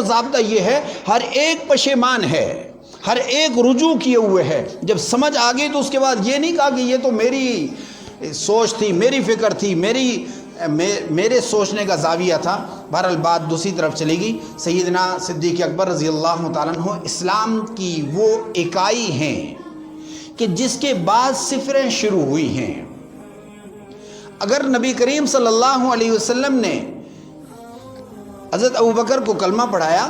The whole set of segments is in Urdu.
ضابطہ یہ ہے، ہر ایک پشیمان ہے، ہر ایک رجوع کیے ہوئے ہے۔ جب سمجھ آ گئی تو اس کے بعد یہ نہیں کہا کہ یہ تو میری سوچ تھی، میری فکر تھی، میرے سوچنے کا زاویہ تھا۔ بہرحال بات دوسری طرف چلے گی۔ سیدنا صدیق اکبر رضی اللہ تعالیٰ عنہ اسلام کی وہ اکائی ہیں کہ جس کے بعد صفریں شروع ہوئی ہیں۔ اگر نبی کریم صلی اللہ علیہ وسلم نے حضرت ابوبکر کو کلمہ پڑھایا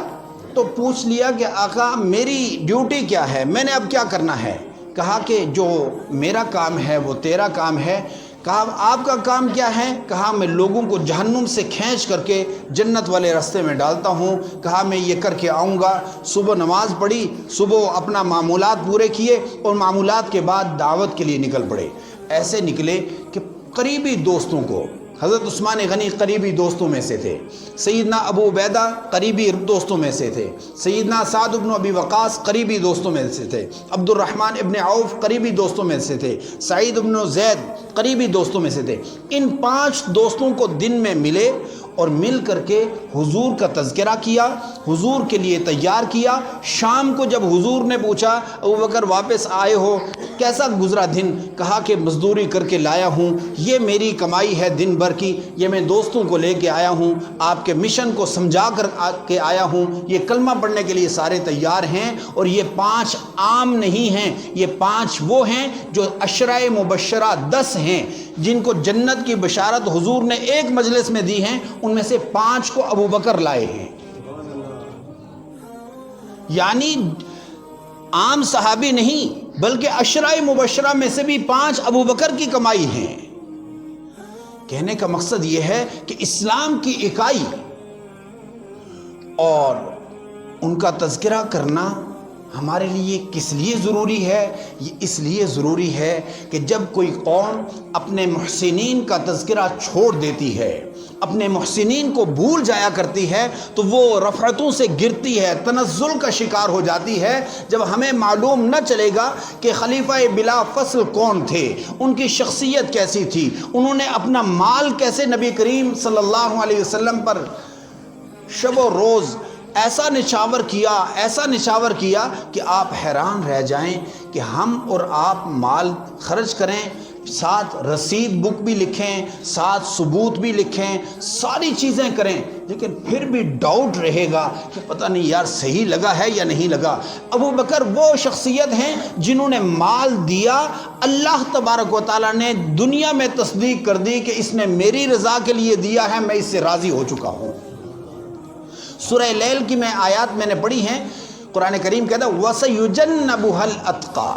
تو پوچھ لیا کہ آقا میری ڈیوٹی کیا ہے، میں نے اب کیا کرنا ہے؟ کہا کہ جو میرا کام ہے وہ تیرا کام ہے۔ کہا آپ کا کام کیا ہے؟ کہا میں لوگوں کو جہنم سے کھینچ کر کے جنت والے راستے میں ڈالتا ہوں۔ کہا میں یہ کر کے آؤں گا۔ صبح نماز پڑھی، صبح اپنا معمولات پورے کیے اور معمولات کے بعد دعوت کے لیے نکل پڑے۔ ایسے نکلے کہ قریبی دوستوں کو، حضرت عثمان غنی قریبی دوستوں میں سے تھے، سیدنا ابو عبیدہ قریبی دوستوں میں سے تھے، سیدنا سعد بن ابی وقاص قریبی دوستوں میں سے تھے، عبد الرحمن ابن عوف قریبی دوستوں میں سے تھے، سعید بن زید قریبی دوستوں میں سے تھے۔ ان 5 دوستوں کو دن میں ملے اور مل کر کے حضور کا تذکرہ کیا، حضور کے لیے تیار کیا۔ شام کو جب حضور نے پوچھا ابوبکر واپس آئے ہو، کیسا گزرا دن؟ کہا کہ مزدوری کر کے لایا ہوں، یہ میری کمائی ہے دن بھر کی، یہ میں دوستوں کو لے کے آیا ہوں، آپ کے مشن کو سمجھا کر کے آیا ہوں، یہ کلمہ پڑھنے کے لیے سارے تیار ہیں۔ اور یہ 5 عام نہیں ہیں، یہ 5 وہ ہیں جو عشرہ مبشرہ 10 ہیں جن کو جنت کی بشارت حضور نے ایک مجلس میں دی ہیں، ان میں سے 5 کو ابوبکر لائے ہیں۔ یعنی عام صحابی نہیں بلکہ عشرہ مبشرہ میں سے بھی 5 ابوبکر کی کمائی ہیں۔ کہنے کا مقصد یہ ہے کہ اسلام کی اکائی اور ان کا تذکرہ کرنا ہمارے لیے کس لیے ضروری ہے؟ یہ اس لیے ضروری ہے کہ جب کوئی قوم اپنے محسنین کا تذکرہ چھوڑ دیتی ہے، اپنے محسنین کو بھول جایا کرتی ہے، تو وہ رفعتوں سے گرتی ہے، تنزل کا شکار ہو جاتی ہے۔ جب ہمیں معلوم نہ چلے گا کہ خلیفہ بلا فصل کون تھے، ان کی شخصیت کیسی تھی، انہوں نے اپنا مال کیسے نبی کریم صلی اللہ علیہ وسلم پر شب و روز ایسا نچھاور کیا کہ آپ حیران رہ جائیں کہ ہم اور آپ مال خرچ کریں، ساتھ رسید بک بھی لکھیں، ساتھ ثبوت بھی لکھیں، ساری چیزیں کریں، لیکن پھر بھی ڈاؤٹ رہے گا کہ پتہ نہیں یار صحیح لگا ہے یا نہیں لگا۔ ابوبکر وہ شخصیت ہیں جنہوں نے مال دیا، اللہ تبارک و تعالیٰ نے دنیا میں تصدیق کر دی کہ اس نے میری رضا کے لیے دیا ہے، میں اس سے راضی ہو چکا ہوں۔ سورہ لیل کی آیات میں نے پڑھی ہیں، قرآن کریم کہتا ہے وَسَيُجَنَّبُهَا الْأَتْقَى۔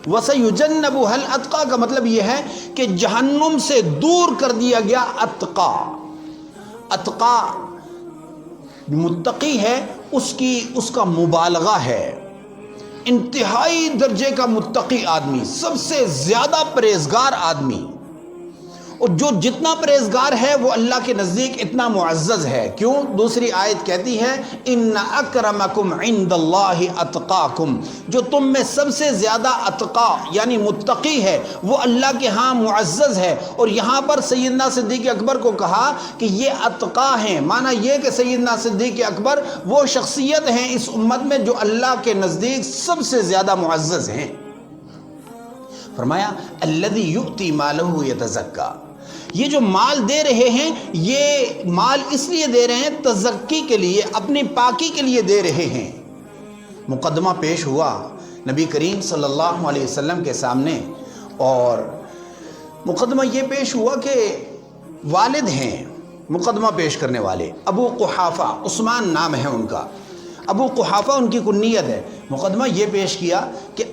وَسَيُجَنَّبُهَا الْأَتْقَى کا مطلب یہ ہے کہ جہنم سے دور کر دیا گیا۔ اتقا متقی ہے، اس کا مبالغہ ہے، انتہائی درجے کا متقی آدمی، سب سے زیادہ پرہیزگار آدمی، اور جو جتنا پرہیزگار ہے وہ اللہ کے نزدیک اتنا معزز ہے۔ کیوں؟ دوسری آیت کہتی ہے ان اکرمکم عند اللہ اتقاکم، جو تم میں سب سے زیادہ اتقا یعنی متقی ہے وہ اللہ کے ہاں معزز ہے۔ اور یہاں پر سیدنا صدیق اکبر کو کہا کہ یہ اتقا ہیں، معنی یہ کہ سیدنا صدیق اکبر وہ شخصیت ہیں اس امت میں جو اللہ کے نزدیک سب سے زیادہ معزز ہیں۔ فرمایا الذی یؤتی مالہ یتزکی، یہ جو مال دے رہے ہیں یہ مال اس لیے دے رہے ہیں تزکی کے لیے، اپنی پاکی کے لیے دے رہے ہیں۔ مقدمہ پیش ہوا نبی کریم صلی اللہ علیہ وسلم کے سامنے، اور مقدمہ یہ پیش ہوا کہ والد ہیں مقدمہ پیش کرنے والے، ابو قحافہ، عثمان نام ہے ان کا، ابو قحافہ ان کی کنیت ہے۔ مقدمہ یہ پیش کیا کہ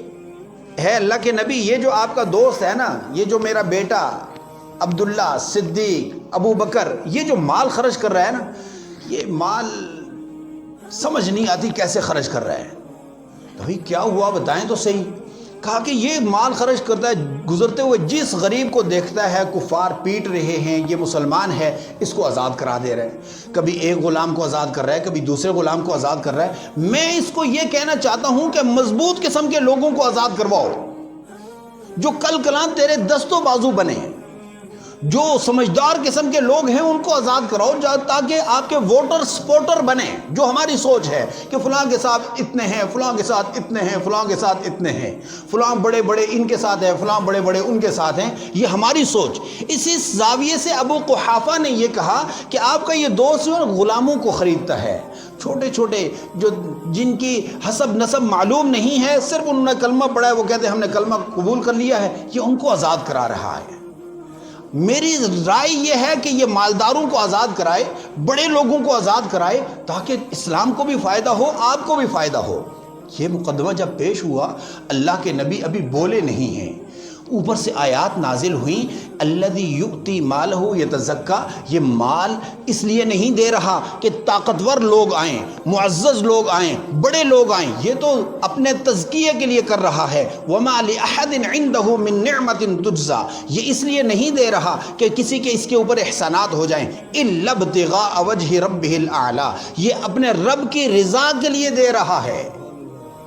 ہے اللہ کے نبی، یہ جو آپ کا دوست ہے نا، یہ جو میرا بیٹا عبداللہ، صدیق، ابو بکر، یہ جو مال خرچ کر رہا ہے نا، یہ مال سمجھ نہیں آتی کیسے خرچ کر رہا ہے۔ تو بھائی کیا ہوا بتائیں تو صحیح۔ کہا کہ یہ مال خرچ کرتا ہے، گزرتے ہوئے جس غریب کو دیکھتا ہے کفار پیٹ رہے ہیں، یہ مسلمان ہے، اس کو آزاد کرا دے رہا ہے، کبھی ایک غلام کو آزاد کر رہا ہے، کبھی دوسرے غلام کو آزاد کر رہا ہے۔ میں اس کو یہ کہنا چاہتا ہوں کہ مضبوط قسم کے لوگوں کو آزاد کرواؤ جو کل کلام تیرے دست و بازو بنے، جو سمجھدار قسم کے لوگ ہیں ان کو آزاد کراؤ تاکہ آپ کے ووٹر سپورٹر بنیں. جو ہماری سوچ ہے کہ فلاں کے ساتھ اتنے ہیں، فلاں کے ساتھ اتنے ہیں، فلاں کے ساتھ اتنے ہیں، فلاں بڑے بڑے ان کے ساتھ ہیں، فلاں بڑے بڑے ان کے ساتھ ہیں، یہ ہماری سوچ. اسی زاویے سے ابو قحافہ نے یہ کہا کہ آپ کا یہ دوست غلاموں کو خریدتا ہے، چھوٹے چھوٹے جو جن کی حسب نسب معلوم نہیں ہے، صرف انہوں نے کلمہ پڑھا ہے، وہ کہتے ہیں ہم نے کلمہ قبول کر لیا ہے، یہ ان کو آزاد کرا رہا ہے. میری رائے یہ ہے کہ یہ مالداروں کو آزاد کرائے، بڑے لوگوں کو آزاد کرائے، تاکہ اسلام کو بھی فائدہ ہو، آپ کو بھی فائدہ ہو. یہ مقدمہ جب پیش ہوا، اللہ کے نبی ابھی بولے نہیں ہیں، اوپر سے آیات نازل ہوئیں، الذی یؤتی مالہ یتزکا. یہ مال اس لیے نہیں دے رہا کہ طاقتور لوگ آئیں، معزز لوگ آئیں، بڑے لوگ آئیں، یہ تو اپنے تزکیے کے لیے کر رہا ہے. وما لأحد عنده من نعمت تجزا. یہ اس لیے نہیں دے رہا کہ کسی کے اس کے اوپر احسانات ہو جائیں، الا ابتغاء وجہ ربہ الاعلی. یہ اپنے رب کی رضا کے لیے دے رہا ہے.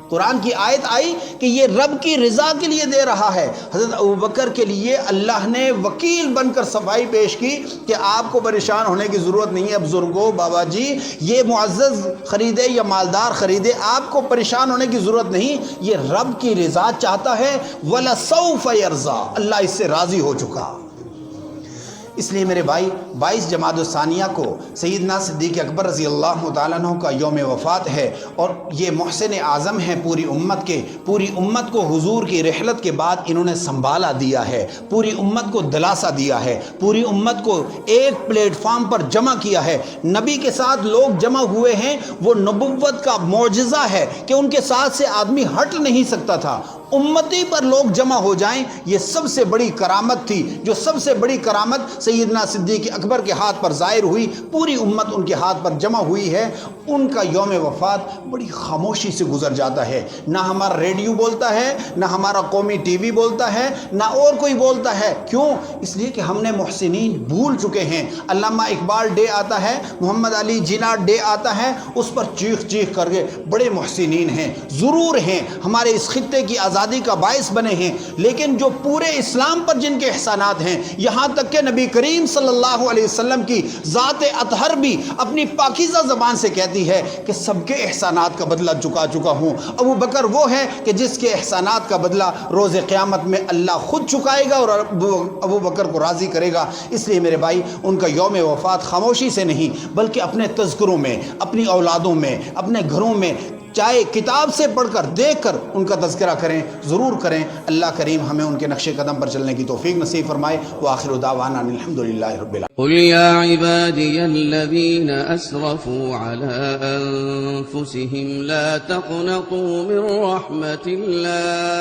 قرآن کی آیت آئی کہ یہ رب کی رضا کے لیے دے رہا ہے. حضرت ابوبکر کے لیے اللہ نے وکیل بن کر صفائی پیش کی کہ آپ کو پریشان ہونے کی ضرورت نہیں ہے بزرگوں، بابا جی، یہ معزز خریدے یا مالدار خریدے، آپ کو پریشان ہونے کی ضرورت نہیں، یہ رب کی رضا چاہتا ہے. وَلَسَوْفَ يَرْضَى. اللہ اس سے راضی ہو چکا. اس لیے میرے بھائی 22 جمادی الثانیہ کو سیدنا صدیق اکبر رضی اللہ تعالیٰ عنہ کا یوم وفات ہے، اور یہ محسن اعظم ہیں پوری امت کے. پوری امت کو حضور کی رحلت کے بعد انہوں نے سنبھالا دیا ہے، پوری امت کو دلاسا دیا ہے، پوری امت کو ایک پلیٹ فارم پر جمع کیا ہے. نبی کے ساتھ لوگ جمع ہوئے ہیں، وہ نبوت کا معجزہ ہے کہ ان کے ساتھ سے آدمی ہٹ نہیں سکتا تھا. امتی پر لوگ جمع ہو جائیں، یہ سب سے بڑی کرامت تھی. جو سب سے بڑی کرامت سیدنا صدیق اکبر کے ہاتھ پر ظاہر ہوئی، پوری امت ان کے ہاتھ پر جمع ہوئی ہے. ان کا یوم وفات بڑی خاموشی سے گزر جاتا ہے. نہ ہمارا ریڈیو بولتا ہے، نہ ہمارا قومی ٹی وی بولتا ہے، نہ اور کوئی بولتا ہے. کیوں؟ اس لیے کہ ہم نے محسنین بھول چکے ہیں. علامہ اقبال ڈے آتا ہے، محمد علی جناح ڈے آتا ہے، اس پر چیخ چیخ کر کے بڑے محسنین ہیں، ضرور ہیں، ہمارے اس خطے کی آزادی کا باعث بنے ہیں، لیکن جو پورے اسلام پر جن کے احسانات ہیں، یہاں تک کہ نبی کریم صلی اللہ علیہ وسلم کی ذات اطہر بھی اپنی پاکیزہ زبان سے کہتی ہے کہ سب کے احسانات کا بدلہ چکا ہوں. ابو بکر وہ ہے کہ جس کے احسانات کا بدلہ روز قیامت میں اللہ خود چکائے گا اور ابو بکر کو راضی کرے گا. اس لیے میرے بھائی ان کا یوم وفات خاموشی سے نہیں بلکہ اپنے تذکروں میں، اپنی اولادوں میں، اپنے گھروں میں، چاہے کتاب سے پڑھ کر دیکھ کر ان کا تذکرہ کریں، ضرور کریں. اللہ کریم ہمیں ان کے نقش قدم پر چلنے کی توفیق نصیب فرمائے. وآخر دعوانا الحمدللہ رب العالمین. قل يا عبادي الذين أسرفوا على أنفسهم لا تقنطوا من رحمة الله